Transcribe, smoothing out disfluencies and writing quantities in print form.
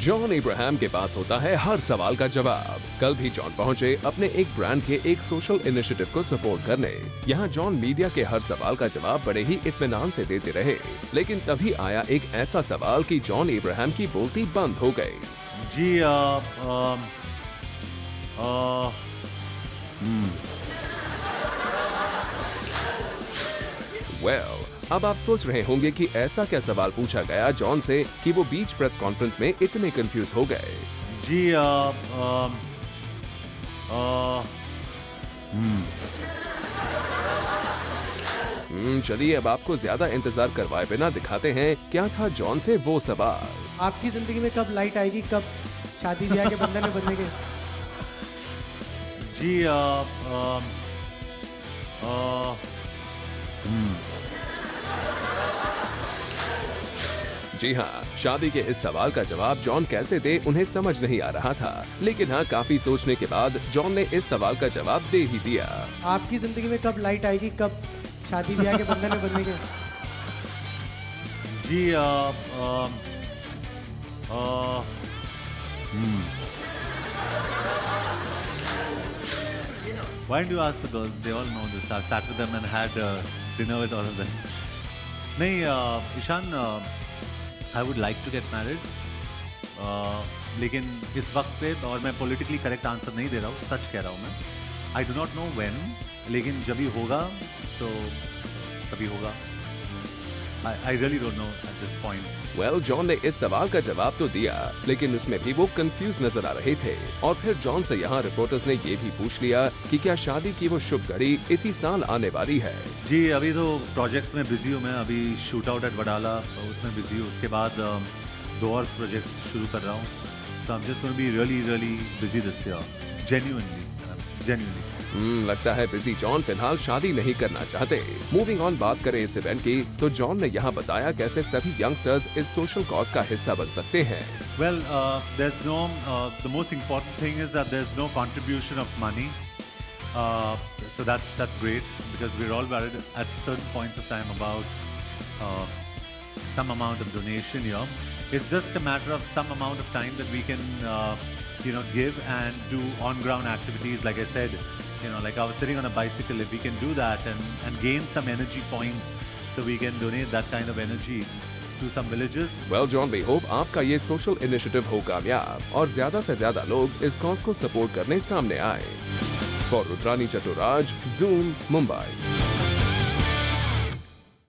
John Ibrahim के पास होता है हर सवाल का जवाब। कल भी जॉन पहुंचे अपने एक ब्रांड के एक सोशल इनिशिएटिव को सपोर्ट करने। यहाँ जॉन मीडिया के हर सवाल का जवाब बड़े ही इत्मीनान से देते रहे, लेकिन तभी आया एक ऐसा सवाल कि जॉन इब्राहिम की बोलती बंद हो गई। जी Well, अब आप सोच रहे होंगे कि ऐसा क्या सवाल पूछा गया जॉन से कि वो बीच प्रेस कॉन्फ्रेंस में इतने कंफ्यूज हो गए। जी चलिए अब आपको ज्यादा इंतजार करवाए बिना दिखाते हैं क्या था जॉन से वो सवाल। आपकी जिंदगी में कब लाइट आएगी, कब शादी ब्याह के बंधन में बंधेंगे? जी जी हाँ, शादी के इस सवाल का जवाब जॉन कैसे दे उन्हें समझ नहीं आ रहा था, लेकिन हाँ काफी सोचने के बाद जॉन ने इस सवाल का जवाब दे ही दिया। आपकी जिंदगी में कब लाइट आएगी, कब शादी ब्याह के बंधन में बंधेंगे? जी Why don't you ask the girls? They all know this. I've sat with them and had dinner with all of them. नहीं, Ishan, I would like to get married. लेकिन इस वक्त पे, और मैं politically correct answer नहीं दे रहा हूँ, सच कह रहा हूँ मैं. I do not know when, लेकिन जब भी होगा तो तभी होगा. I really don't know at this point. Well, John ने इस सवाल का जवाब तो दिया, लेकिन उसमें भी वो कंफ्यूज नजर आ रहे थे। और फिर जॉन से यहाँ रिपोर्टर्स ने ये भी पूछ लिया कि क्या शादी की वो शुभ घड़ी इसी साल आने वाली है। जी अभी तो प्रोजेक्ट्स में बिजी हूँ मैं, अभी शूट आउट एट वडाला उसमें बिजी हूँ, उसके बाद 2 और प्रोजेक्ट्स शुरू कर रहा हूँ। So I am just going to be really busy this year, genuinely. लगता है बिजी जॉन फिलहाल शादी नहीं करना चाहते। मूविंग ऑन, बात करें इस इवेंट की तो जॉन ने यहाँ बताया कैसे सभी यंगस्टर्स इस सोशल कॉज का हिस्सा बन सकते हैं। Well, there's no the most important thing is that there's no contribution of money. So that's great because we're all worried at certain points of time about some amount of donation here. It's just a matter of some amount of time that we can give and do on-ground activities. Like I said, like I was sitting on a bicycle, if we can do that and gain some energy points so we can donate that kind of energy to some villages. Well, John, we hope आपका ये social initiative हो कामयाब और ज्यादा से ज्यादा लोग इस कॉज को सपोर्ट करने सामने आए। For Rudrani Chaturaj, Zoom, Mumbai.